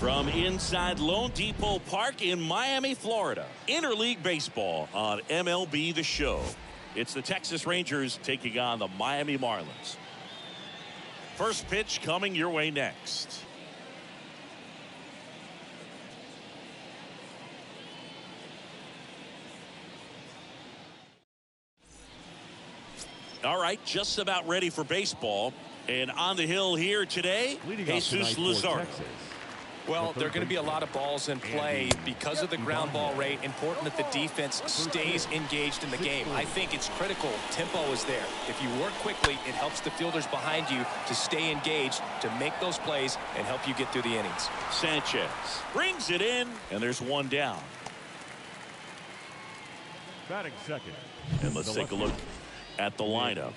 From inside Lone Depot Park in Miami, Florida, interleague baseball on MLB The Show. It's the Texas Rangers taking on the Miami Marlins. First pitch coming your way next. All right, just about ready for baseball. And on the hill here today, Jesus Luzardo. Well, there are going to be a lot of balls in play because of the ground ball rate. Important that the defense stays engaged in the game. I think it's critical. Tempo is there. If you work quickly, it helps the fielders behind you to stay engaged, to make those plays, and help you get through the innings. Sanchez brings it in, and there's one down. Batting second. And let's take a look at the lineup.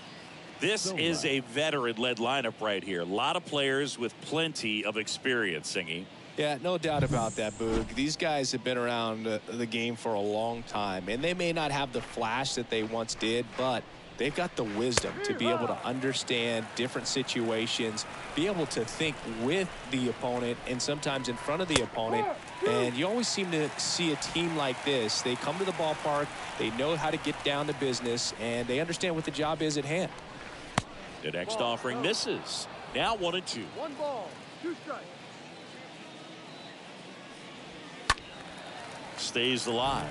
This is a veteran-led lineup right here. A lot of players with plenty of experience, Singy. Yeah, no doubt about that, Boog. These guys have been around the game for a long time, and they may not have the flash that they once did, but they've got the wisdom to be able to understand different situations, be able to think with the opponent and sometimes in front of the opponent. And you always seem to see a team like this. They come to the ballpark, they know how to get down to business, and they understand what the job is at hand. The next offering misses. Now 1-2. 1 ball, 2 strikes. Stays alive.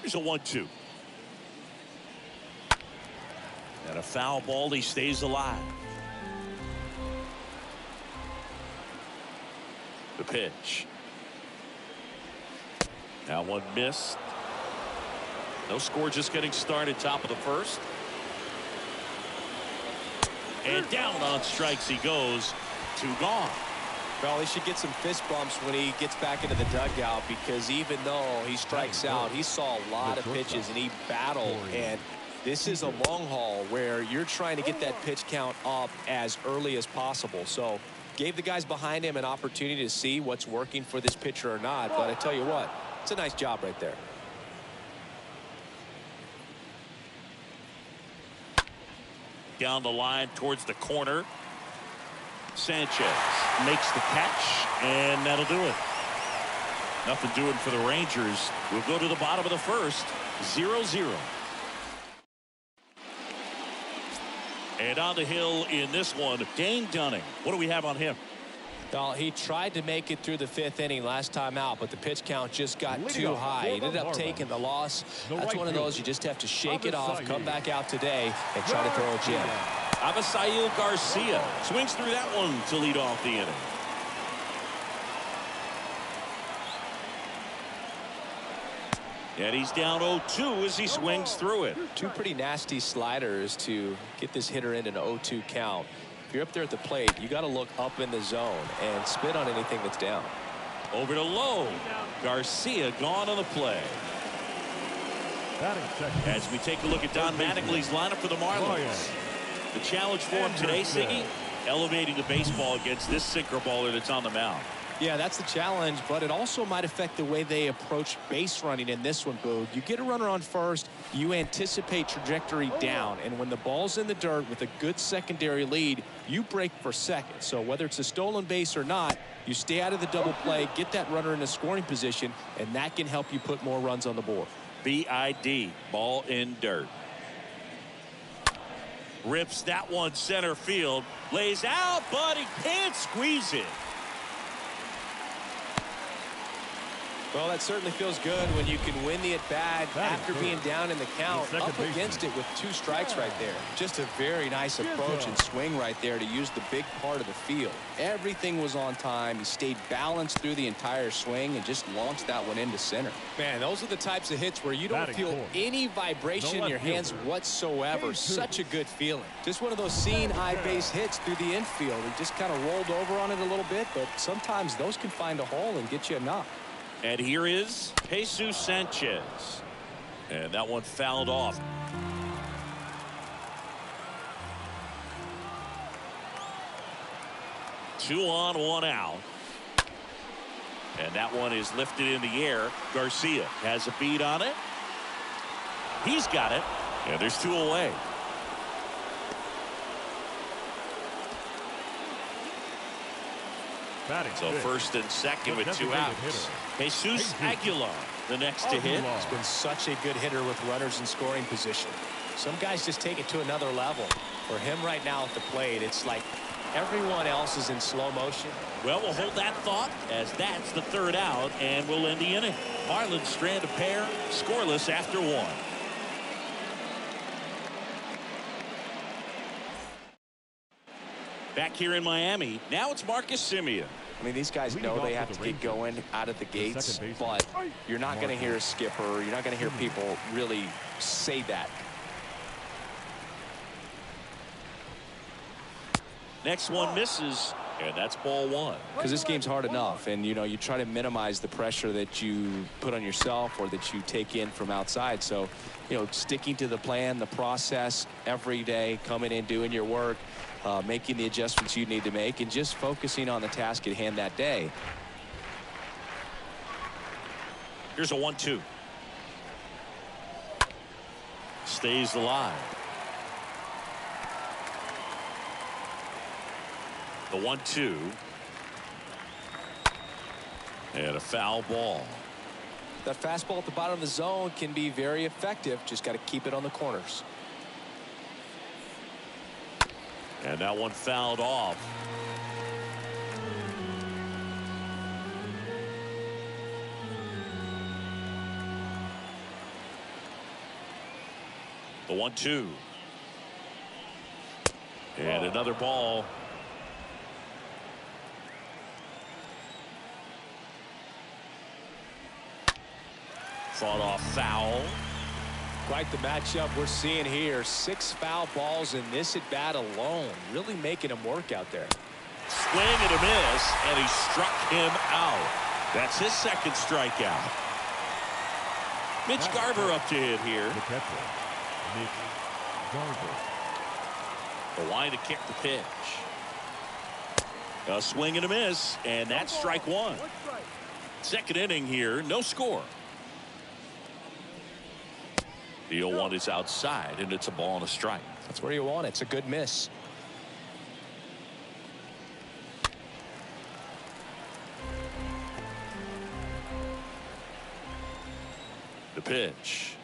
Here's a 1-2. And a foul ball. He stays alive. The pitch. Now one missed. No score, just getting started. Top of the first. And down on strikes he goes. 2 gone. Well, he should get some fist bumps when he gets back into the dugout, because even though he strikes out, he saw a lot of pitches and he battled. And this is a long haul where you're trying to get that pitch count up as early as possible. So gave the guys behind him an opportunity to see what's working for this pitcher or not. But I tell you what, it's a nice job right there. Down the line towards the corner. Sanchez makes the catch, and that'll do it. Nothing doing for the Rangers. We'll go to the bottom of the first. 0-0. And on the hill in this one, Dane Dunning. What do we have on him? Well, he tried to make it through the 5th inning last time out, but the pitch count just got too high. He ended up taking the loss. That's one of those you just have to shake it off, come back out today, and try to throw a gem. Avisail Garcia swings through that one to lead off the inning. And he's down 0-2 as he swings through it. 2 pretty nasty sliders to get this hitter in an 0-2 count. If you're up there at the plate, you got to look up in the zone and spit on anything that's down. Over to low. Garcia gone on the play. As we take a look at Don Mattingly's lineup for the Marlins. The challenge for him today, Siggy, elevating the baseball against this sinker baller that's on the mound. Yeah, that's the challenge, but it also might affect the way they approach base running in this one, Boog. You get a runner on first, you anticipate trajectory down, and when the ball's in the dirt with a good secondary lead, you break for second. So whether it's a stolen base or not, you stay out of the double play, get that runner in a scoring position, and that can help you put more runs on the board. BID, ball in dirt. Rips that one center field, lays out, but he can't squeeze it. Well, that certainly feels good when you can win the at-bat after being down in the count, up against it with 2 strikes right there. Just a very nice approach and swing right there to use the big part of the field. Everything was on time. He stayed balanced through the entire swing and just launched that one into center. Man, those are the types of hits where you don't feel any vibration in your hands whatsoever. Such a good feeling. Just one of those seeing eye base hits through the infield. He just kind of rolled over on it a little bit, but sometimes those can find a hole and get you a knock. And here is Jesus Sanchez. And that one fouled off. Two on, 1 out. And that one is lifted in the air. Garcia has a beat on it. He's got it. And there's 2 away. So first and second with 2 outs. Jesus Aguilar, the next to hit. He's been such a good hitter with runners in scoring position. Some guys just take it to another level. For him right now at the plate, it's like everyone else is in slow motion. Well, we'll hold that thought as that's the 3rd out, and we'll end the inning. Marlins strand a pair, scoreless after 1. Back here in Miami, now it's Marcus Semien. I mean, these guys know they have to get going out of the gates, but you're not going to hear a skipper. You're not going to hear people really say that. Next one misses, and that's ball 1. Because this game's hard enough, and you try to minimize the pressure that you put on yourself or that you take in from outside. So, sticking to the plan, the process every day, coming in, doing your work, making the adjustments you need to make, and just focusing on the task at hand that day. Here's a 1-2. Stays alive. The 1-2. And a foul ball. That fastball at the bottom of the zone can be very effective. Just got to keep it on the corners. And that one fouled off. The 1-2. And another ball. Fought off foul. Quite the matchup we're seeing here. 6 foul balls in this at bat alone. Really making him work out there. Swing and a miss, and he struck him out. That's his 2nd strikeout. Mitch Garver up to hit here. The line to kick the pitch. A swing and a miss, and that's strike 1. 2nd inning here, no score. The 0-1 is outside, and it's a ball and a strike. That's where you want it. It's a good miss. The pitch.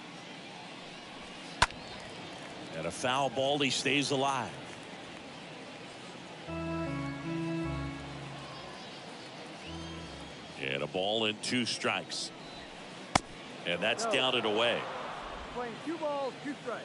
And a foul ball. He stays alive. And a ball and 2 strikes. And that's down and away. Playing 2 balls, 2 strikes.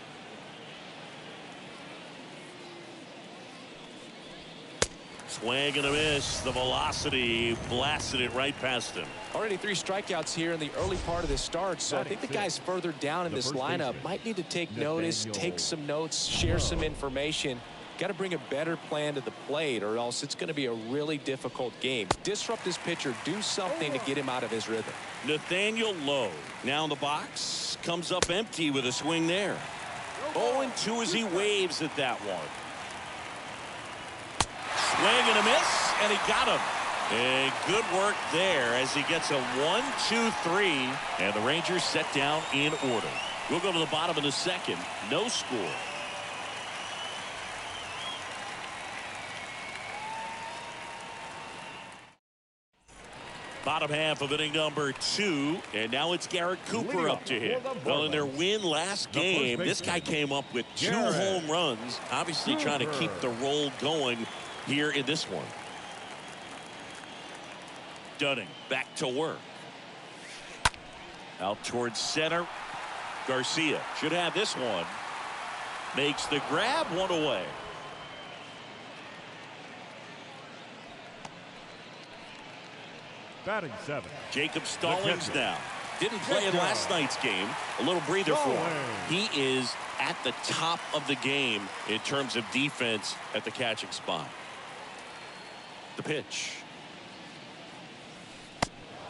Swing and a miss. The velocity blasted it right past him. Already 3 strikeouts here in the early part of this start, so I think the guys further down in this lineup might need to take notice, take some notes, share some information. Got to bring a better plan to the plate, or else it's going to be a really difficult game. Disrupt his pitcher, do something to get him out of his rhythm. Nathaniel Lowe now in the box, comes up empty with a swing there. 0-2 as he waves at that one. Swing and a miss, and he got him. And good work there as he gets a 1-2-3, and the Rangers set down in order. We'll go to the bottom of the 2nd. No score. Bottom half of inning number 2, and now it's Garrett Cooper up to hit. Well, in their win last game, this guy came up with 2 home runs, obviously trying to keep the roll going here in this one. Dunning back to work. Out towards center. Garcia should have this one. Makes the grab, 1 away. Batting 7. Jacob Stallings now. Didn't play in last night's game. A little breather for him. He is at the top of the game in terms of defense at the catching spot. The pitch.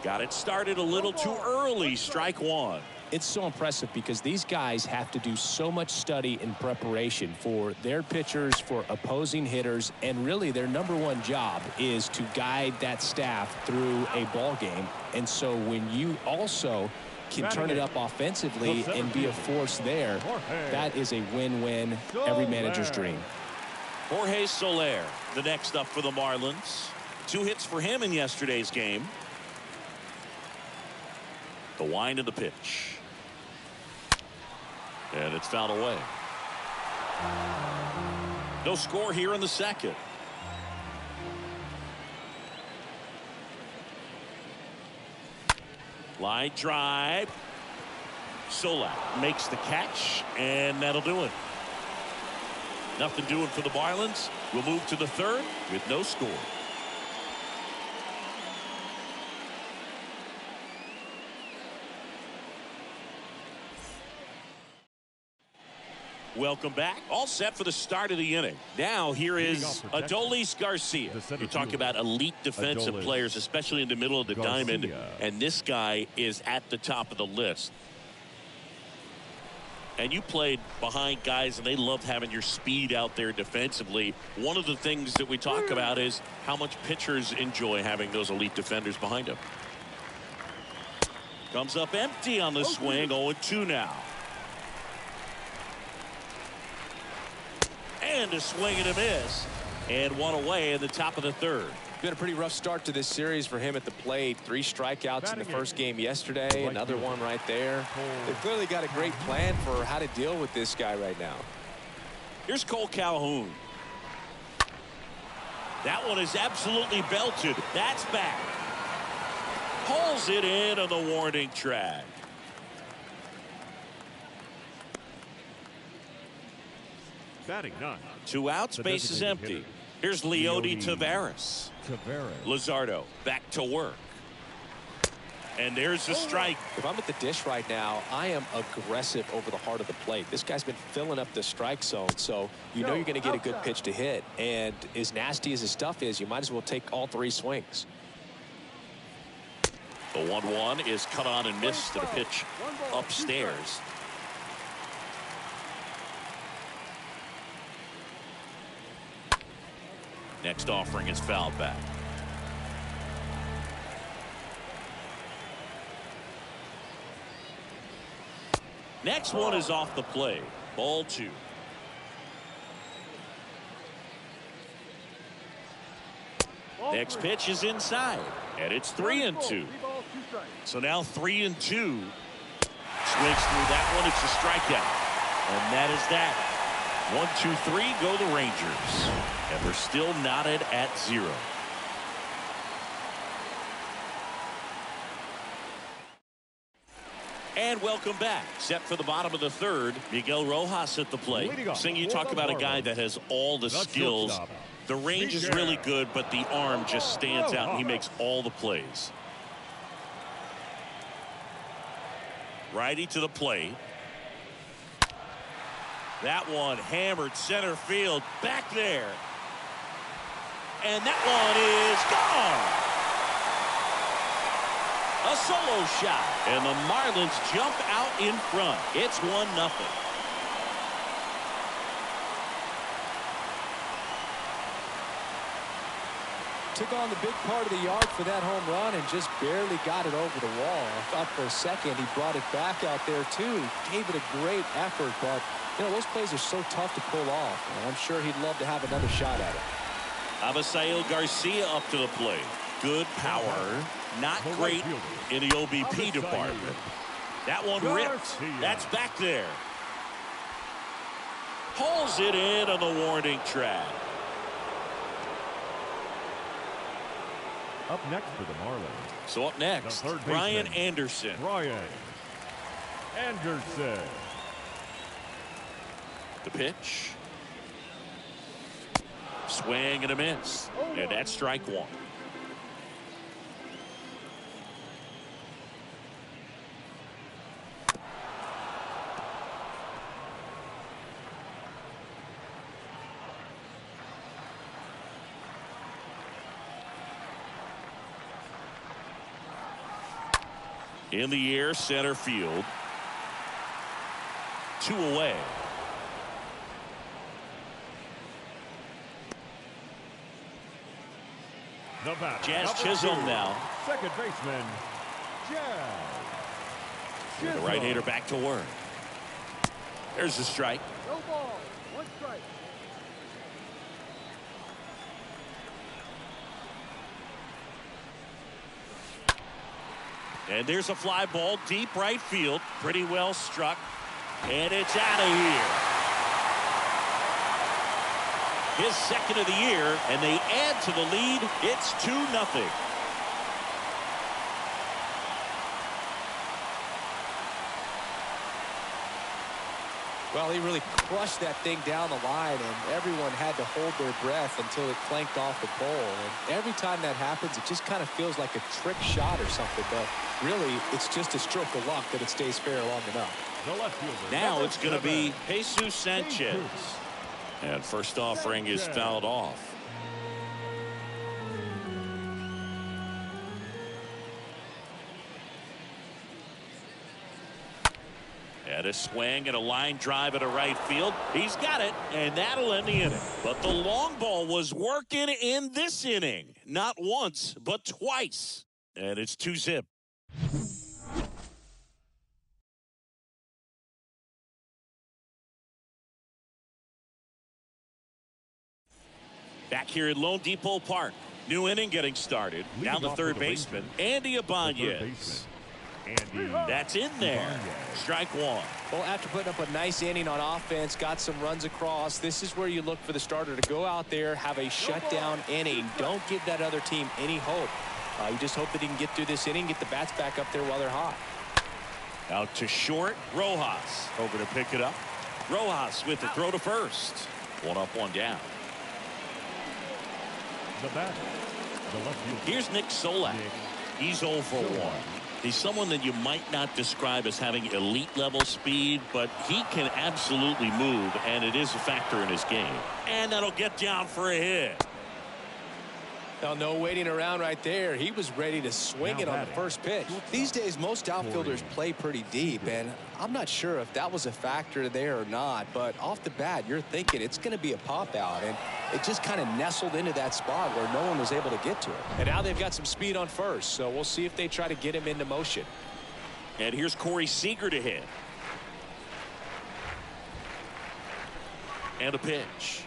Got it started a little too early. Strike 1. It's so impressive because these guys have to do so much study and preparation for their pitchers, for opposing hitters, and really their #1 job is to guide that staff through a ball game. And so when you also can turn it up offensively and be a force there, that is a win-win, every manager's dream. Jorge Soler, the next up for the Marlins. 2 hits for him in yesterday's game. The wind of the pitch. And it's fouled away. No score here in the second. Line drive. Solak makes the catch, and that'll do it. Nothing doing for the Marlins. We'll move to the third with no score. Welcome back. All set for the start of the inning. Now here is Adolis Garcia. You talk about elite defensive players, especially in the middle of the diamond, and this guy is at the top of the list. And you played behind guys, and they loved having your speed out there defensively. One of the things that we talk about is how much pitchers enjoy having those elite defenders behind them. Comes up empty on the swing. 0-2 now. And a swing and a miss. And one away in the top of the third. Been a pretty rough start to this series for him at the plate. 3 strikeouts in the first game yesterday. Another one right there. They've clearly got a great plan for how to deal with this guy right now. Here's Cole Calhoun. That one is absolutely belted. That's back. Pulls it in on the warning track. Batting 9. 2 outs, base is empty. Here's Leody Taveras. Luzardo back to work. And there's the strike. If I'm at the dish right now, I am aggressive over the heart of the plate. This guy's been filling up the strike zone, so you know you're going to get a good pitch to hit. And as nasty as his stuff is, you might as well take all 3 swings. The 1-1 is cut on and missed to the pitch upstairs. Next offering is fouled back. Next one is off the play. Ball 2. Next pitch is inside, and it's 3-2. So now 3-2. Swings through that one. It's a strikeout, and that is that. 1, 2, 3 go the Rangers, and we're still knotted at 0. And welcome back. Set for the bottom of the third. Miguel Rojas at the plate. Sing, you talk about a guy that has all the skills. The range is really good, but the arm just stands out, and he makes all the plays. Righty to the plate. That one hammered center field back there. And that one is gone. A solo shot. And the Marlins jump out in front. It's 1-0. Took on the big part of the yard for that home run and just barely got it over the wall. I thought for a second he brought it back out there too. Gave it a great effort, but you know, those plays are so tough to pull off. And I'm sure he'd love to have another shot at it. Avisail Garcia up to the plate. Good power. Not great in the OBP department. That one ripped. That's back there. Pulls it in on the warning track. Up next for the Marlins. So up next, Brian Anderson. Brian Anderson. The pitch. Swing and a miss. And that's strike 1. In the air, center field. 2 away. Jazz Chisholm now. Second baseman, Jazz. The right-hander back to work. There's the strike. No ball. 1 strike. And there's a fly ball deep right field. Pretty well struck. And it's out of here. His second of the year, and they add to the lead. It's 2-0. Well, he really crushed that thing down the line, and everyone had to hold their breath until it clanked off the pole. And every time that happens, it just kind of feels like a trick shot or something. But really, it's just a stroke of luck that it stays fair long enough. The left fielder. Now it's going to be Jesus Sanchez. And first offering is fouled off. And a swing and a line drive at a right field. He's got it, and that'll end the inning. But the long ball was working in this inning. Not once, but twice. And it's 2-0. Back here at Lone Depot Park. New inning getting started. Down the third baseman, Andy Ibanez. That's in there. Strike one. Well, after putting up a nice inning on offense, got some runs across, this is where you look for the starter to go out there, have a shutdown inning. Don't give that other team any hope. You just hope that he can get through this inning, get the bats back up there while they're hot. Out to short. Rojas over to pick it up. Rojas with the throw to first. One up, one down. The batter, the left fielder. Here's Nick Solak. He's 0 for 1. He's someone that you might not describe as having elite level speed, but he can absolutely move, and it is a factor in his game. And that'll get down for a hit. Now, no waiting around right there. He was ready to swing it on the first pitch. These days, most outfielders play pretty deep, and I'm not sure if that was a factor there or not, but off the bat, you're thinking it's going to be a pop out, and it just kind of nestled into that spot where no one was able to get to it. And now they've got some speed on first, so we'll see if they try to get him into motion. And here's Corey Seager to hit. And a pitch.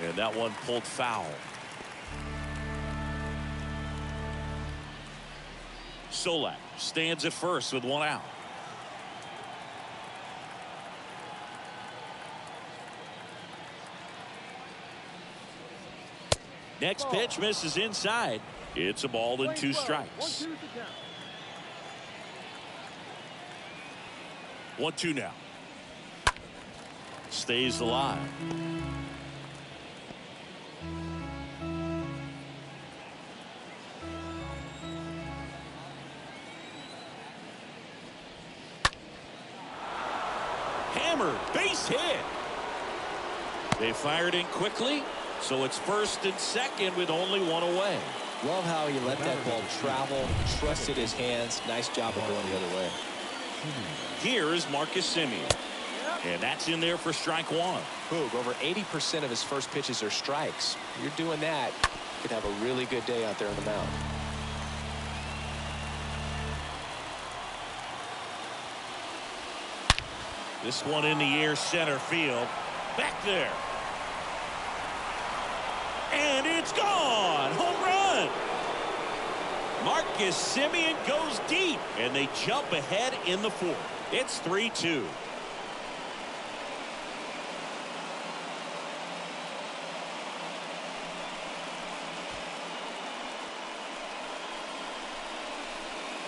And that one pulled foul. Solak stands at first with one out. Next pitch misses inside. It's a ball and 2 strikes. 1-2 now. Stays alive. Hammered, base hit. They fired in quickly, so it's first and second with only one away. Love how he let that ball travel, trusted his hands. Nice job of going the other way. Here is Marcus Semien. And that's in there for strike one. Boog, over 80% of his first pitches are strikes. You're doing that, you could have a really good day out there on the mound. This one in the air, center field. Back there. And it's gone. Home run. Marcus Semien goes deep, and they jump ahead in the fourth. It's 3-2.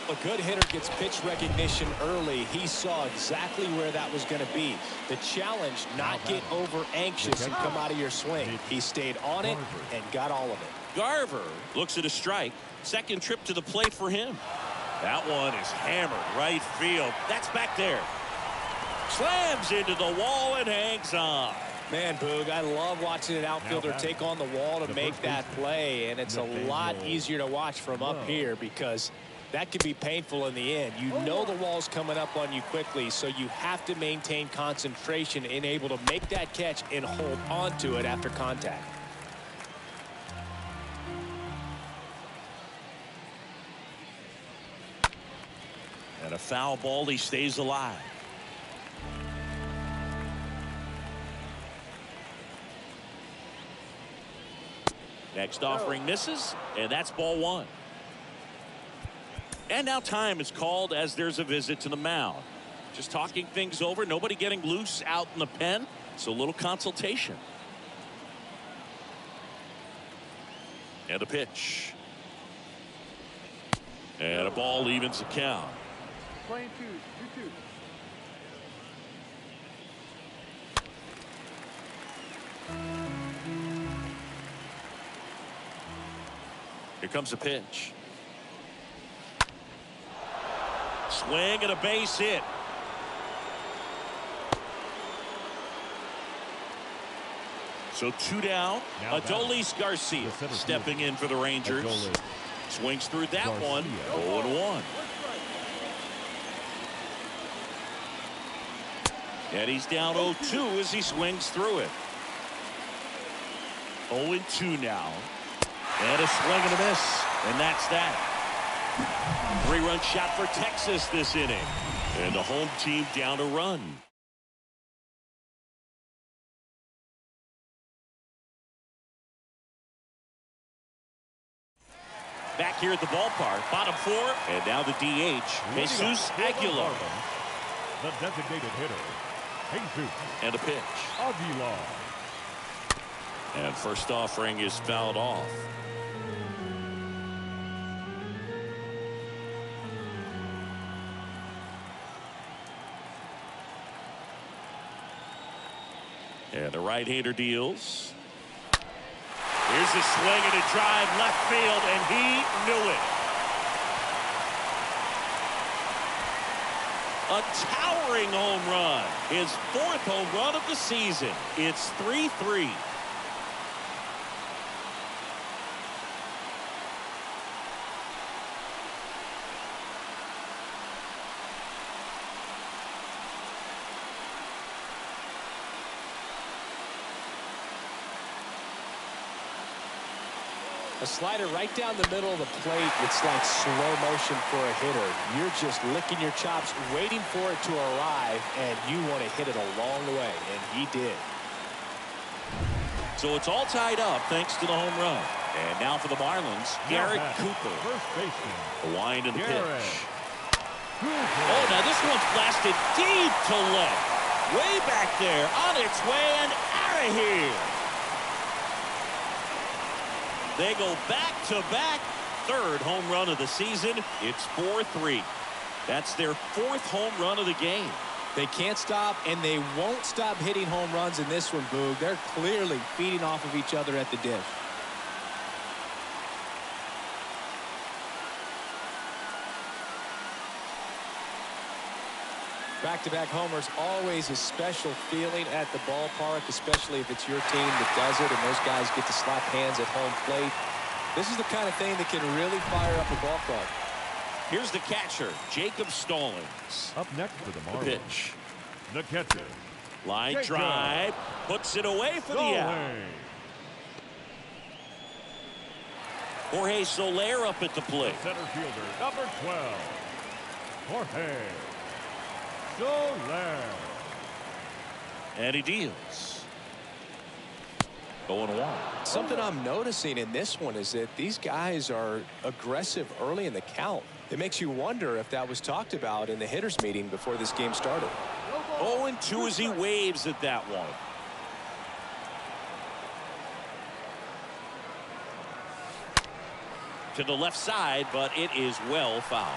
A good hitter gets pitch recognition early. He saw exactly where that was going to be. The challenge, not get over anxious and come out of your swing. He stayed on it and got all of it. Garver looks at a strike. Second trip to the plate for him. That one is hammered right field. That's back there. Slams into the wall and hangs on. Man, Boog, I love watching an outfielder take on the wall to make that play, and it's a lot easier to watch from up here because that can be painful in the end. You know the wall's coming up on you quickly, so you have to maintain concentration and able to make that catch and hold on to it after contact. And a foul ball, he stays alive. Next offering misses, and that's ball one. And now time is called as there's a visit to the mound. Just talking things over. Nobody getting loose out in the pen. So a little consultation. And a pitch. And a ball evens the count. Playing 2-2. Here comes a pitch. Swing and a base hit. So 2 down. Adolis Garcia stepping in for the Rangers. Swings through that one. 0-1. And he's down 0-2 as he swings through it. 0-2 now. And a swing and a miss. And that's that. 3-run shot for Texas this inning. And the home team down a run. Back here at the ballpark, bottom 4, and now the DH, Jesus Aguilar. The designated hitter, Jesus. And a pitch. Aguilar. And first offering is fouled off. And the right-hander deals. Here's a swing and a drive left field, and he knew it. A towering home run. His 4th home run of the season. It's 3-3. A slider right down the middle of the plate. It's like slow motion for a hitter. You're just licking your chops, waiting for it to arrive, and you want to hit it a long way, and he did. So it's all tied up thanks to the home run. And now for the Marlins, Garrett Cooper. First baseman. The wind and the pitch. Cooper. Oh, now this one's blasted deep to left. Way back there, on its way and out of here. They go back-to-back, 3rd home run of the season. It's 4-3. That's their 4th home run of the game. They can't stop, and they won't stop hitting home runs in this one, Boog. They're clearly feeding off of each other at the dish. Back-to-back homers, always a special feeling at the ballpark, especially if it's your team that does it and those guys get to slap hands at home plate. This is the kind of thing that can really fire up a ball club. Here's the catcher, Jacob Stallings. Up next for the The Marlins. pitch. The catcher. Line Jacob drive. Puts it away for the out. Stallings. Jorge Soler up at the plate. Center fielder, number 12. Jorge Soler. And he deals. 0-1. Something I'm noticing in this one is that these guys are aggressive early in the count. It makes you wonder if that was talked about in the hitters meeting before this game started. 0-2 as he waves at that one. To the left side, but it is well fouled.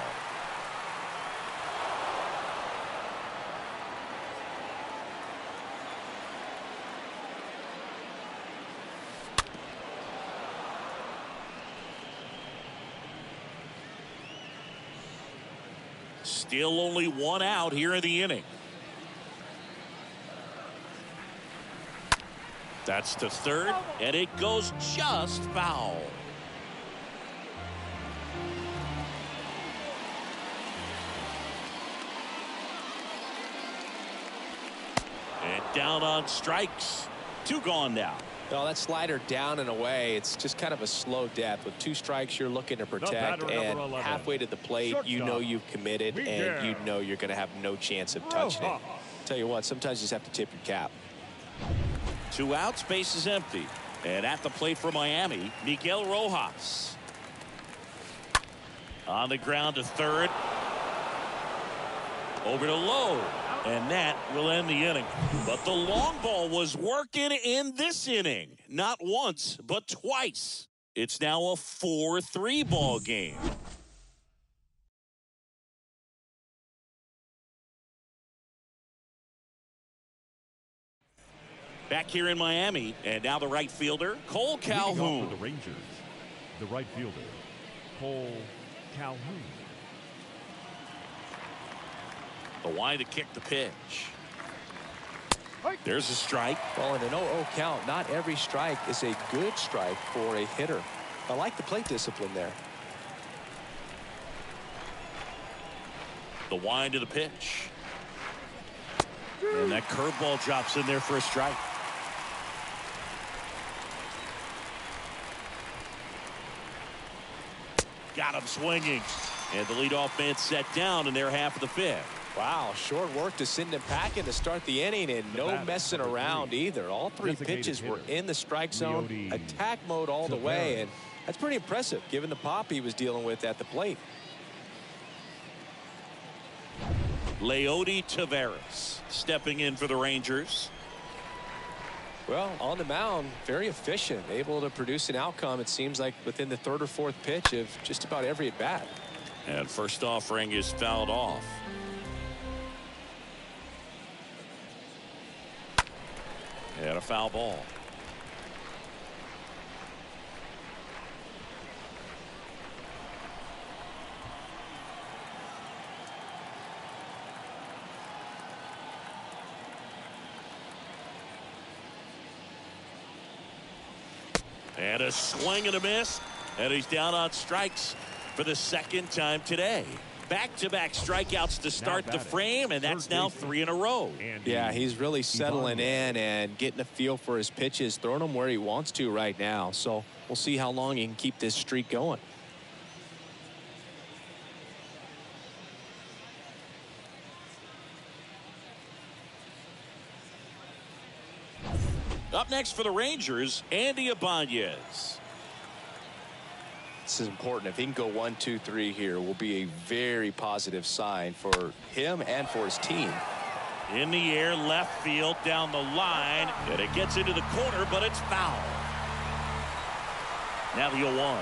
Still only 1 out here in the inning. That's to 3rd, and it goes just foul. And down on strikes. 2 gone now. No, that slider down and away. It's just kind of a slow death. With 2 strikes, you're looking to protect, batter, and number 11. halfway to the plate, you know you've committed, and you know you're going to have no chance of touching it. Tell you what, sometimes you just have to tip your cap. 2 outs, base is empty. And at the plate for Miami, Miguel Rojas. On the ground to third. Over to Lowe. And that will end the inning. But the long ball was working in this inning. Not once, but twice. It's now a 4-3 ball game. Back here in Miami, and now the right fielder, Cole Calhoun. For the Rangers, the right fielder, Cole Calhoun. The wide to kick the pitch. There's a strike. Well, in an 0-0 count, not every strike is a good strike for a hitter. I like the plate discipline there. The wind to the pitch. And that curveball drops in there for a strike. Got him swinging. And the leadoff man set down in their half of the fifth. Wow, short work to send him packing to start the inning, and no messing around either. All three pitches were in the strike zone, attack mode all the way, and that's pretty impressive given the pop he was dealing with at the plate. Leody Taveras stepping in for the Rangers. Well, on the mound, very efficient, able to produce an outcome, it seems like, within the third or fourth pitch of just about every at bat. And first offering is fouled off. And a foul ball. And a swing and a miss. And he's down on strikes for the second time today. Back-to-back strikeouts to start the frame, and that's now 3 in a row. Yeah, he's really settling in and getting a feel for his pitches, throwing them where he wants to right now. So we'll see how long he can keep this streak going. Up next for the Rangers, Andy Ibanez. This is important. If he can go 1, 2, 3 here, will be a very positive sign for him and for his team. In the air, left field, down the line, and it gets into the corner, but it's foul. Now the 0-1.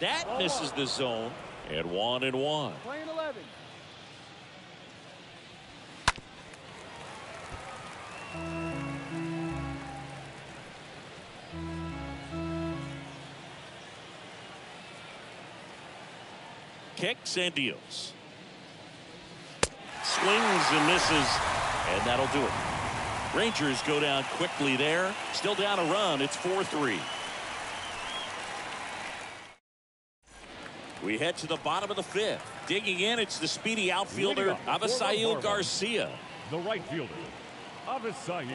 That misses the zone, and 1-1. Playing 11. Kicks and deals. Swings and misses, and that'll do it. Rangers go down quickly there. Still down a run. It's 4-3. We head to the bottom of the fifth. Digging in, it's the speedy outfielder, Avisail Garcia. The right fielder, Avisail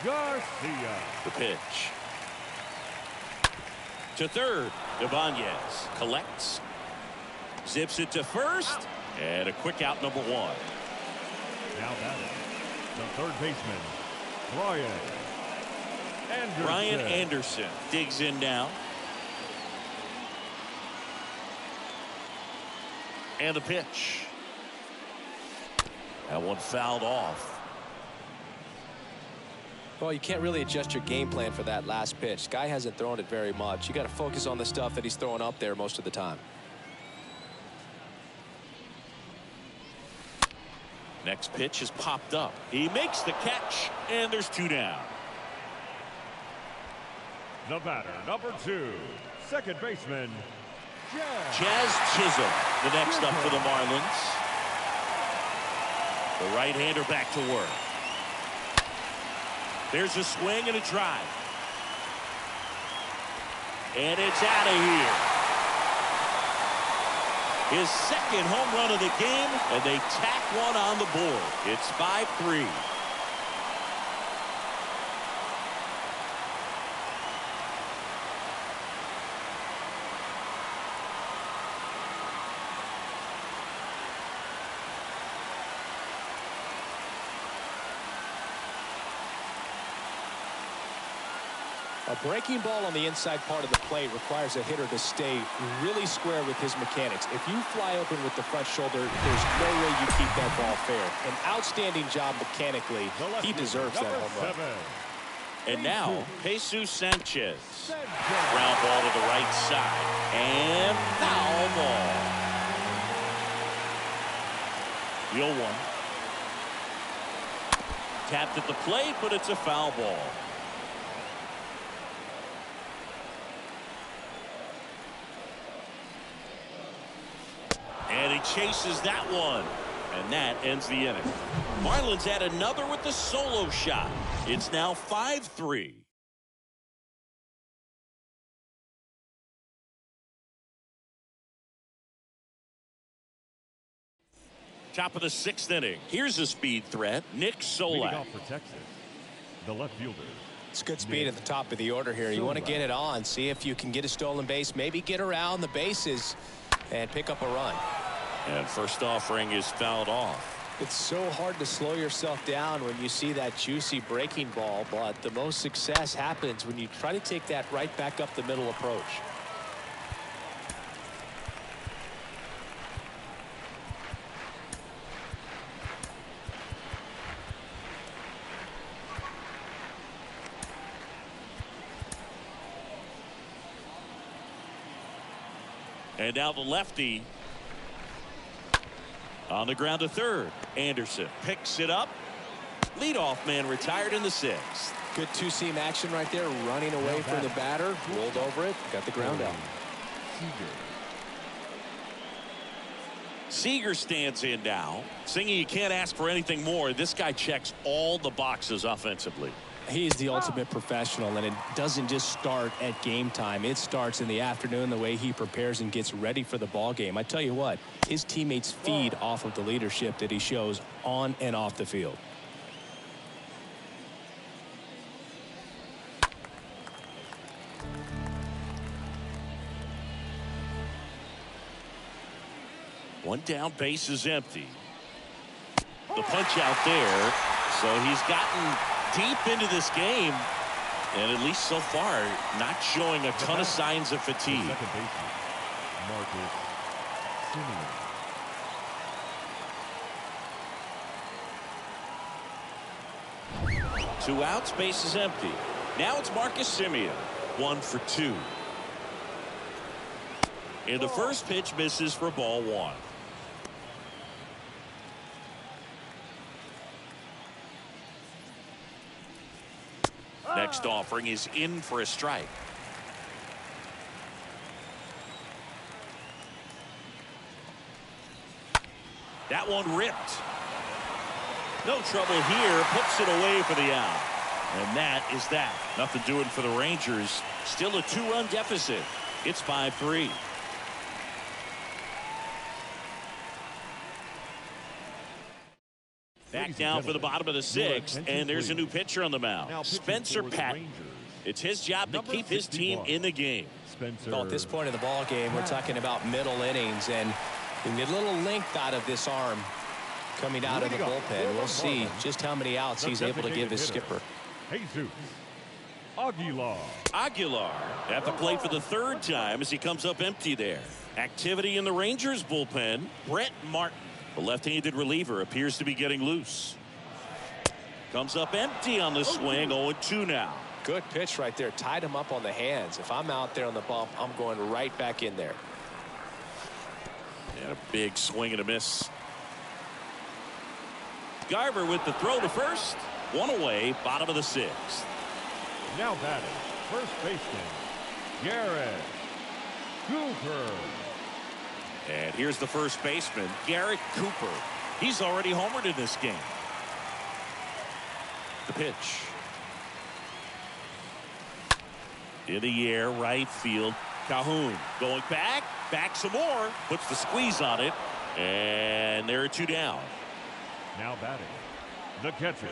Garcia. The pitch. To third, Ibanez collects. Zips it to first, and a quick out, number 1. Now batting, the third baseman, Brian Anderson digs in now. And the pitch. That one fouled off. Well, you can't really adjust your game plan for that last pitch. Guy hasn't thrown it very much. You got to focus on the stuff that he's throwing up there most of the time. Next pitch is popped up. He makes the catch, and there's 2 down. The batter, number 2, second baseman, Jazz Chisholm, the next up for the Marlins. The right-hander back to work. There's a swing and a drive. And it's out of here. His second home run of the game, and they tack one on the board. It's 5-3. A breaking ball on the inside part of the plate requires a hitter to stay really square with his mechanics. If you fly open with the front shoulder, there's no way you keep that ball fair. An outstanding job mechanically. He deserves that home run. And now, Jesus Sanchez. Ground ball to the right side. And foul ball. The 0-1. Tapped at the plate, but it's a foul ball. And he chases that one. And that ends the inning. Marlins add another with the solo shot. It's now 5-3. Top of the 6th inning. Here's a speed threat. Nick Solak. Leading off for Texas, the left fielder. It's good speed at the top of the order here. You want to get it on, see if you can get a stolen base, maybe get around the bases and pick up a run. And first offering is fouled off. It's so hard to slow yourself down when you see that juicy breaking ball, but the most success happens when you try to take that right back up the middle approach. And now the lefty on the ground to third. Anderson picks it up. Leadoff man retired in the 6th. Good two-seam action right there, running away from the batter, rolled over it, got the ground out. Seager stands in now. Singing, you can't ask for anything more. This guy checks all the boxes offensively. He's the ultimate professional, and it doesn't just start at game time. It starts in the afternoon, the way he prepares and gets ready for the ball game. I tell you what, his teammates feed off of the leadership that he shows on and off the field. One down, base is empty. The punch out there. So he's gotten deep into this game, and at least so far not showing a ton of signs of fatigue. Two outs, base is empty. Now it's Marcus Semien. 1 for 2. And the first pitch misses for ball 1. Next offering is in for a strike. That one ripped. No trouble here. Puts it away for the out. And that is that. Nothing doing for the Rangers. Still a 2-run deficit. It's 5-3. Back down for the bottom of the 6th, and there's a new pitcher on the mound. Spencer Patton. It's his job to keep his team in the game. Well, at this point in the ball game, we're talking about middle innings, and you get a little length out of this arm coming out of the bullpen. We'll see just how many outs he's able to give his skipper. Jesus Aguilar. Aguilar at the plate for the 3rd time as he comes up empty there. Activity in the Rangers bullpen. Brett Martin, the left-handed reliever, appears to be getting loose. Comes up empty on the swing. 0-2 now. Good pitch right there. Tied him up on the hands. If I'm out there on the bump, I'm going right back in there. And a big swing and a miss. Garver with the throw to first. One away, bottom of the 6th. Now batting, first baseman, Garrett Cooper. And here's the first baseman, Garrett Cooper. He's already homered in this game. The pitch. In the air, right field. Calhoun going back some more. Puts the squeeze on it. And there are 2 down. Now batting, the catcher,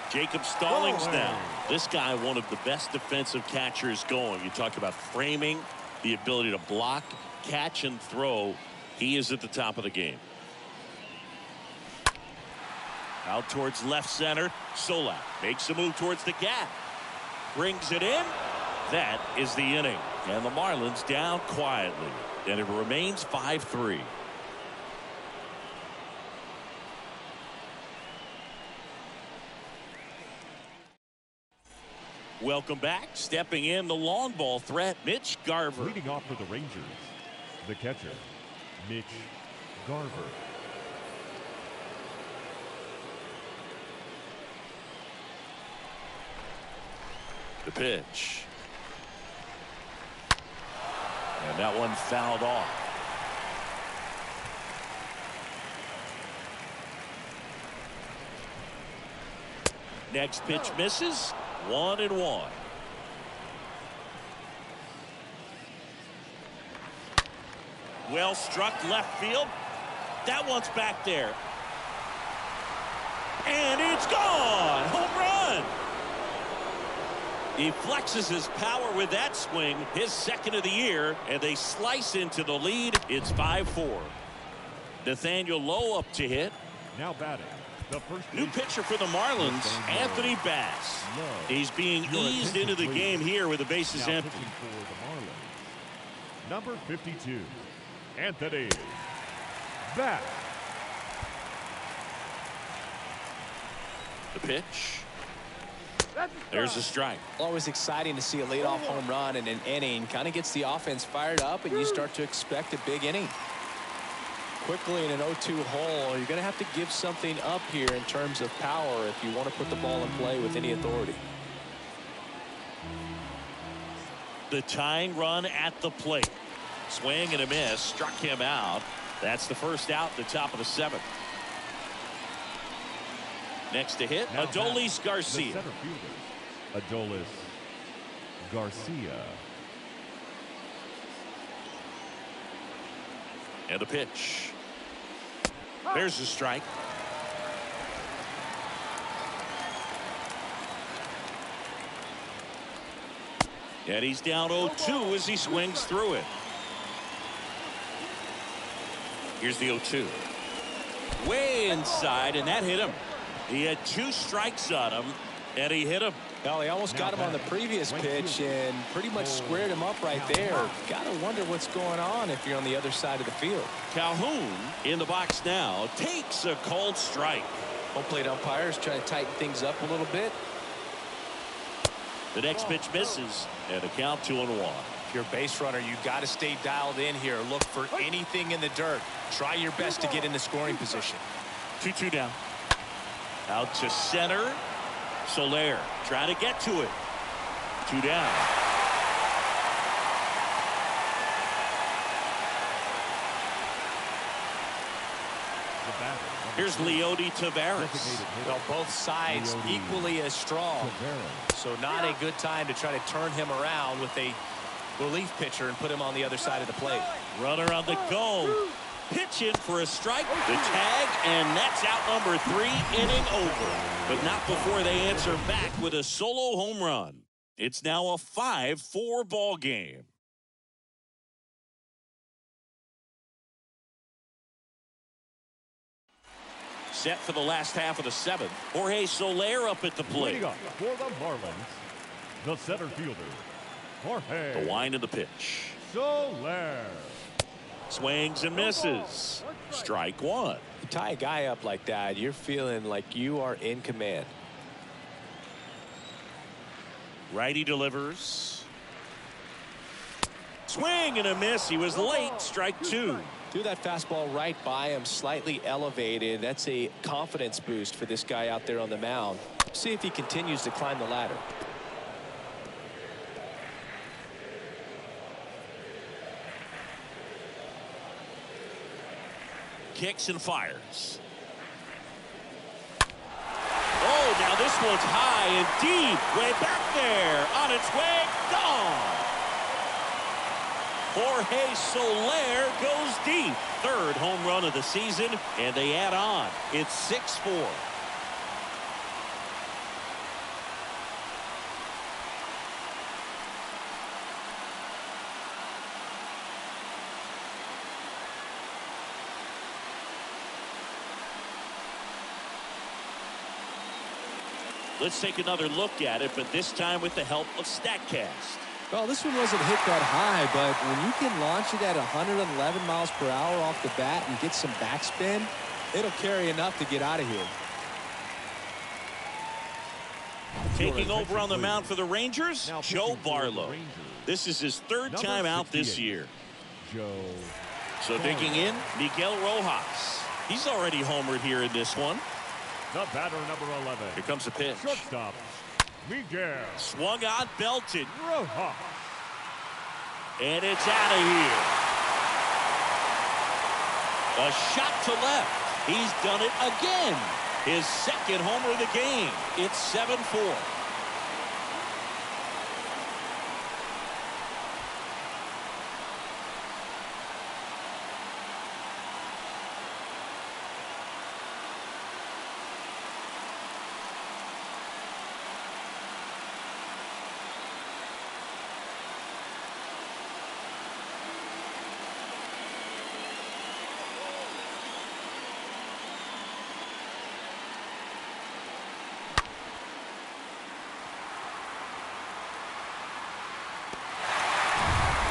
Jacob Stallings now. This guy, one of the best defensive catchers going. You talk about framing, the ability to block, catch, and throw. He is at the top of the game. Out towards left center. Solak makes a move towards the gap. brings it in. That is the inning. And the Marlins down quietly. And it remains 5-3. Welcome back. Stepping in the long ball threat, Mitch Garver. Leading off for the Rangers, the catcher, Mitch Garver. The pitch. And that one fouled off. Next pitch misses. 1-1. Well struck left field. That one's back there. And it's gone. Home run. He flexes his power with that swing, his second of the year, and they slice into the lead. It's 5-4. Nathaniel Lowe up to hit. Now batting, the first new pitcher for the Marlins, Anthony Bass. He's being eased into the game here with the bases empty. For the Marlins, number 52, Anthony Bass. The pitch. There's a strike. Always exciting to see a leadoff home run in an inning. Kind of gets the offense fired up, and you start to expect a big inning. Quickly in an 0-2 hole, you're going to have to give something up here in terms of power if you want to put the ball in play with any authority. The tying run at the plate. Swing and a miss. Struck him out. That's the first out at the top of the seventh. Next to hit, Now Adolis Garcia. The center fielder, Adolis Garcia. And a pitch. There's a strike. And he's down 0-2 as he swings through it. Here's the 0-2. Way inside, and that hit him. He had 2 strikes on him, and he hit him. Well, he almost got him on the previous pitch and pretty much squared him up right there. Gotta wonder what's going on if you're on the other side of the field. Calhoun in the box now takes a called strike. Home plate umpires trying to tighten things up a little bit. The next pitch misses, and a count 2-1. If you're a base runner, you got to stay dialed in here. Look for anything in the dirt. Try your best to get in the scoring position. 2-2 down. Out to center. Soler trying to get to it. 2 down. Here's Leody Taveras. Well, both sides equally as strong. So not a good time to try to turn him around with a relief pitcher and put him on the other side of the plate. Runner on the go. Pitch in for a strike. The tag, and that's out number 3, inning over. But not before they answer back with a solo home run. It's now a 5-4 ball game. Set for the last half of the 7th. Jorge Soler up at the plate. Leading up for the Marlins, the center fielder, Jorge. The wind of the pitch. Soler. Swings and misses. Strike 1. You tie a guy up like that, you're feeling like you are in command. Righty delivers. Swing and a miss. He was late. Strike 2. Threw that fastball right by him, slightly elevated. That's a confidence boost for this guy out there on the mound. See if he continues to climb the ladder. Kicks and fires. Oh, now this one's high and deep. Way back there. On its way. Gone. Jorge Soler goes deep. 3rd home run of the season, and they add on. It's 6-4. Let's take another look at it, but this time with the help of StatCast. Well, this one wasn't hit that high, but when you can launch it at 111 miles per hour off the bat and get some backspin, it'll carry enough to get out of here. Taking over on the mound for the Rangers, Now Joe Barlow. This is his third Number time out this 68. year. Joe. So digging in, Miguel Rojas. He's already homered here in this one. The batter, number 11. Here comes the pitch. Shortstop, Miguel Swung on, belted, Rojas. and it's out of here. A shot to left. He's done it again. His second homer of the game. It's 7-4.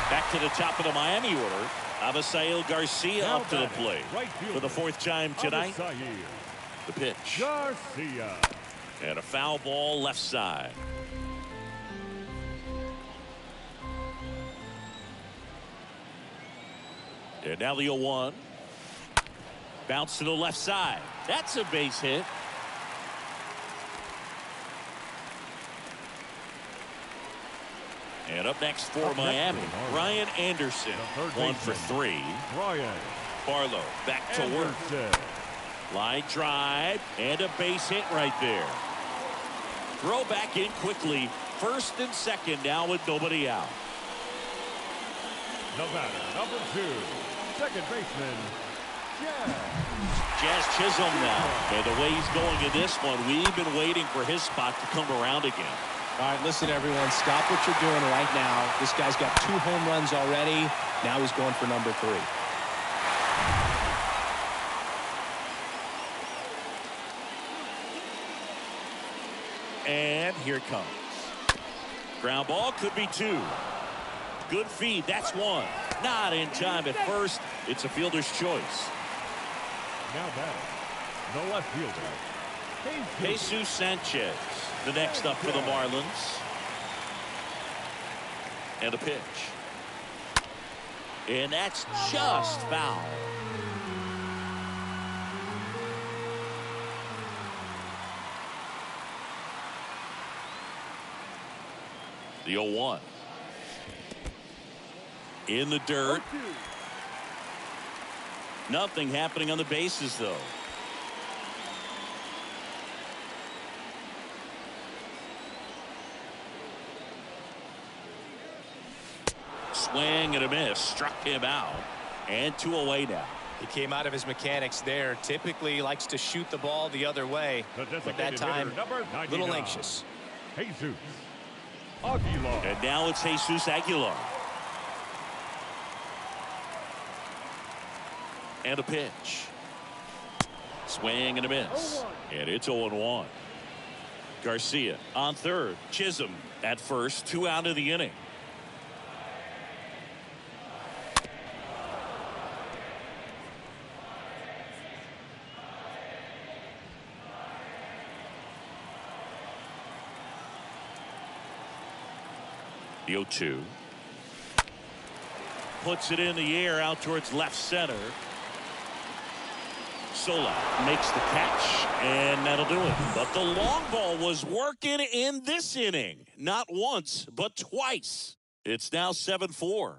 Back to the top of the Miami order. Avisail Garcia Now up to the batting, plate right for the fielder, fourth time tonight. Avisail The pitch. Garcia. And a foul ball left side. And now the 0-1. Bounce to the left side. That's a base hit. And up next for Miami, Ryan Anderson. 1 for 3. Ryan Barlow back to work. Anderson. Line drive and a base hit right there. Throw back in quickly. First and second now with nobody out. The batter, number 2. Second baseman, Jazz Chisholm now. And the way he's going in this one, we've been waiting for his spot to come around again. All right, listen, everyone. Stop what you're doing right now. This guy's got 2 home runs already. Now he's going for number 3. And here it comes. Ground ball could be 2. Good feed. That's 1. Not in time at first. It's a fielder's choice. now batting, the left fielder, Jesus Sanchez, the next up for the Marlins. And a pitch. And that's just foul. The 0-1. In the dirt. Nothing happening on the bases, though. Swing and a miss. Struck him out. And 2 away now. He came out of his mechanics there. Typically likes to shoot the ball the other way. But that time, a little anxious. Jesus Aguilar. And now it's Jesus Aguilar. And a pitch. Swing and a miss. And it's 0-1. Garcia on third. Chisholm at first. 2 out of the inning. The 0-2. Puts it in the air out towards left center. Sola makes the catch, and that'll do it. But the long ball was working in this inning. Not once, but twice. It's now 7-4.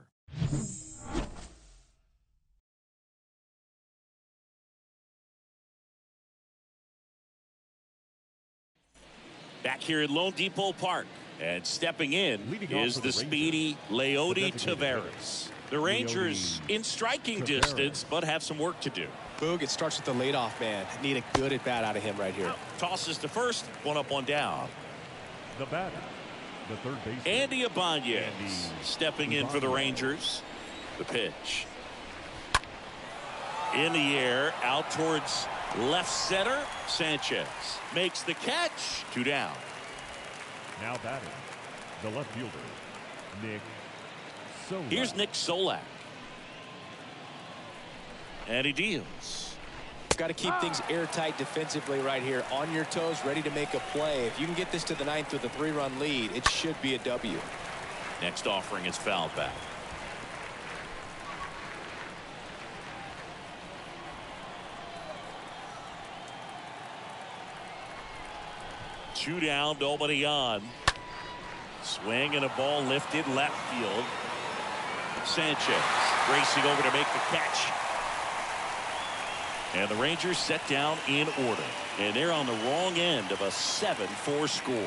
Back here at Lone Depot Park. And stepping in is the speedy Leody Taveras. The Rangers in striking distance, but have some work to do. Boog, it starts with the leadoff man. Need a good at bat out of him right here. Tosses to first, 1 up, 1 down. The batter, the third baseman, Andy Ibanez stepping in for the Rangers. The pitch. In the air, out towards Left center, Sanchez makes the catch. 2 down. Now batting, the left fielder, Nick Solak. Here's Nick Solak. And he deals. Got to keep things airtight defensively right here. On your toes, ready to make a play. If you can get this to the 9th with a 3-run lead, it should be a W. Next offering is fouled back. Two down, nobody on. Swing and a ball lifted left field. Sanchez racing over to make the catch. And the Rangers set down in order. And they're on the wrong end of a 7-4 score.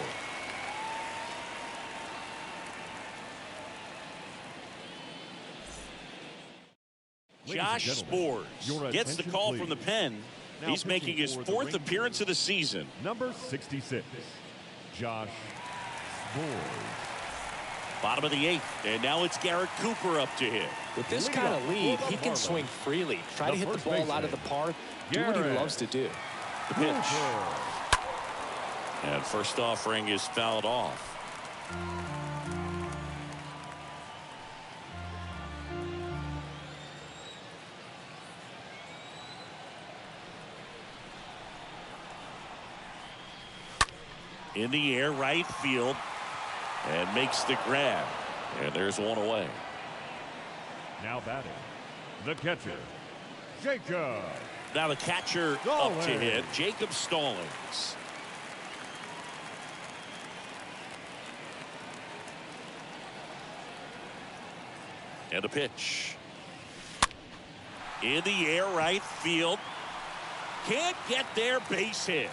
Josh Sborz gets the call from the pen. He's making his 4th appearance of the season. Number 66, Josh Sborz. Bottom of the 8th, and now it's Garrett Cooper up to hit. With this kind of lead, he can swing freely, try to hit the ball out of the park, do what he loves to do. The pitch. And first offering is fouled off. In the air, right field, and makes the grab. And there's one away. Now batting, the catcher, Jacob. Now the catcher up to hit, Jacob Stallings. And a pitch. In the air, right field. Can't get there, base hit.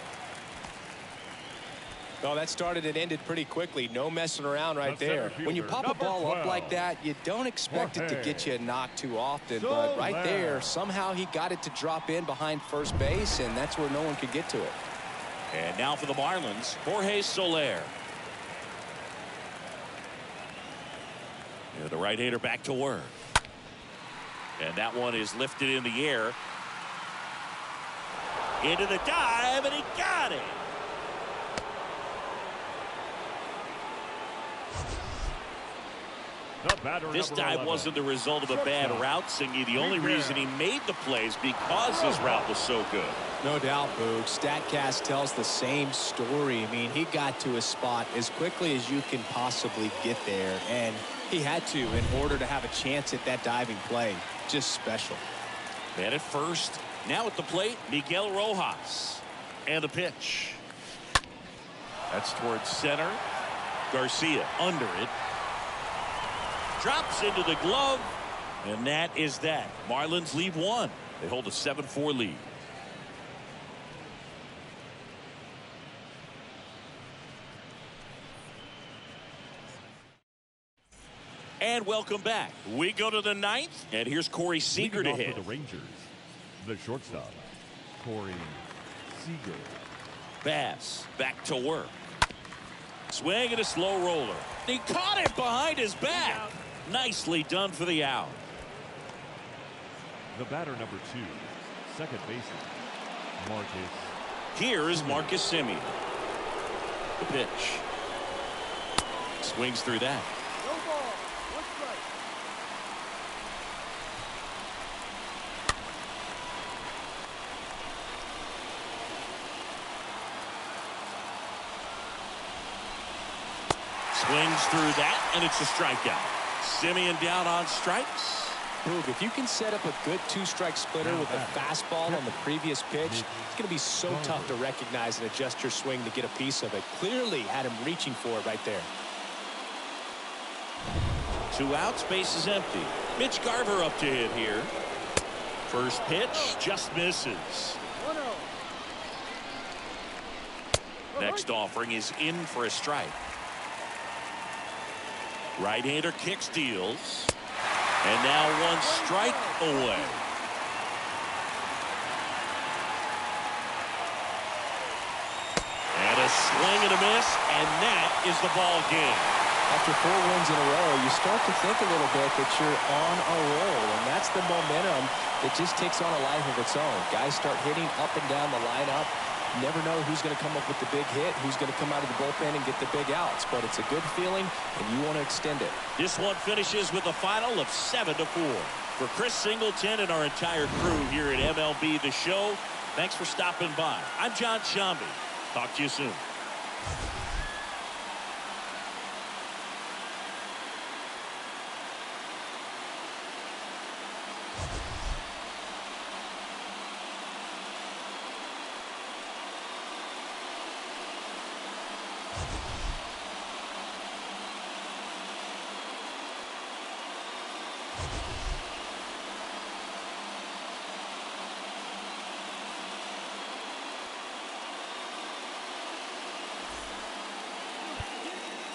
Oh, that started and ended pretty quickly. No messing around right there. When you pop a ball up like that, you don't expect it to get you a knock too often. But right there, somehow he got it to drop in behind first base, and that's where no one could get to it. And now for the Marlins, Jorge Soler. The right-hander back to work. And that one is lifted in the air. Into the dive, and he got it. This dive wasn't the result of a bad route, Singy. The only reason he made the plays because his route was so good. No doubt, Boog. StatCast tells the same story. I mean, he got to his spot as quickly as you can possibly get there, and he had to in order to have a chance at that diving play. Just special. Man at first. Now at the plate, Miguel Rojas. And the pitch. That's towards center. Garcia under it. Drops into the glove, and that is that. Marlins lead 1. They hold a 7-4 lead. And welcome back. We go to the 9th, and here's Corey Seager to hit. For the Rangers, the shortstop, Corey Seager. Bass back to work. Swing and a slow roller. He caught it behind his back. Nicely done for the out. The batter number 2, second baseman, Marcus. Here is Marcus Semien. The pitch. Swings through that. No ball. 1 strike. Swings through that, and it's a strikeout. Semien down on strikes. Boog, if you can set up a good 2-strike splitter with the fastball on the previous pitch, it's going to be so tough to recognize and adjust your swing to get a piece of it. Clearly had him reaching for it right there. 2 outs, base is empty. Mitch Garver up to hit here. First pitch just misses. 1-0. Next offering is in for a strike. Right-hander kicks, deals. And now 1 strike away. And a swing and a miss, and that is the ball game. After 4 wins in a row, you start to think a little bit that you're on a roll, and that's the momentum that just takes on a life of its own. Guys start hitting up and down the lineup. You never know who's going to come up with the big hit, who's going to come out of the bullpen and get the big outs, but it's a good feeling, and you want to extend it. This one finishes with a final of 7-4. For Chris Singleton and our entire crew here at MLB The Show, thanks for stopping by. I'm John Shambi. Talk to you soon.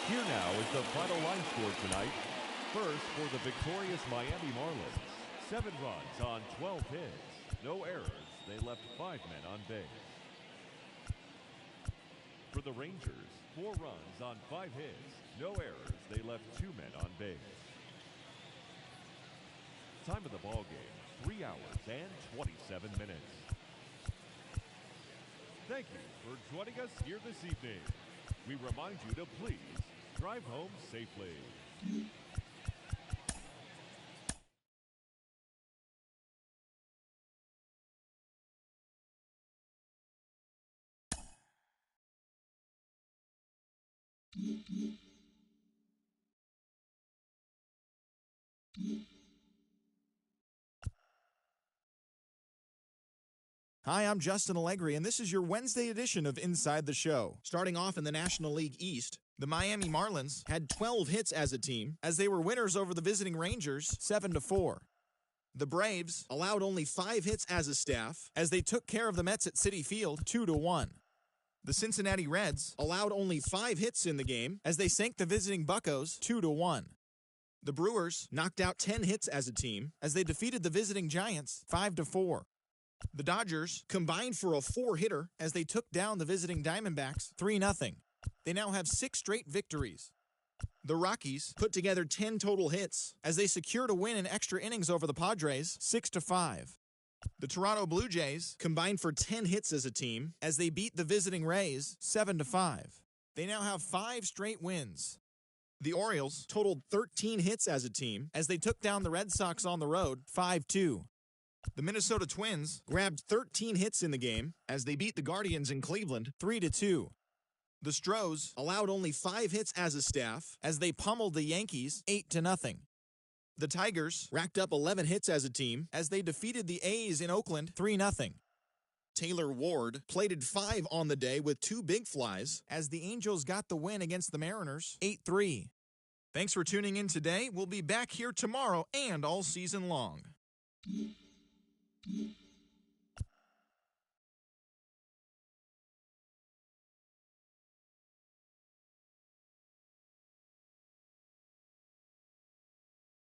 Here now is the final line score tonight. First, for the victorious Miami Marlins, 7 runs on 12 hits. No errors. They left 5 men on base. For the Rangers, 4 runs on 5 hits. No errors. They left 2 men on base. Time of the ball game, 3 hours and 27 minutes. Thank you for joining us here this evening. We remind you to please drive home safely. Hi, I'm Justin Allegri, and this is your Wednesday edition of Inside the Show. Starting off in the National League East, the Miami Marlins had 12 hits as a team, as they were winners over the visiting Rangers 7-4. The Braves allowed only 5 hits as a staff, as they took care of the Mets at Citi Field 2-1. The Cincinnati Reds allowed only 5 hits in the game, as they sank the visiting Buccos 2-1. The Brewers knocked out 10 hits as a team, as they defeated the visiting Giants 5-4. The Dodgers combined for a 4-hitter as they took down the visiting Diamondbacks 3-0. They now have 6 straight victories. The Rockies put together 10 total hits as they secured a win in extra innings over the Padres 6-5. The Toronto Blue Jays combined for 10 hits as a team as they beat the visiting Rays 7-5. They now have 5 straight wins. The Orioles totaled 13 hits as a team as they took down the Red Sox on the road 5-2. The Minnesota Twins grabbed 13 hits in the game as they beat the Guardians in Cleveland 3-2. The Stros allowed only 5 hits as a staff as they pummeled the Yankees 8-0. The Tigers racked up 11 hits as a team as they defeated the A's in Oakland 3-0. Taylor Ward plated 5 on the day with 2 big flies as the Angels got the win against the Mariners 8-3. Thanks for tuning in today. We'll be back here tomorrow and all season long.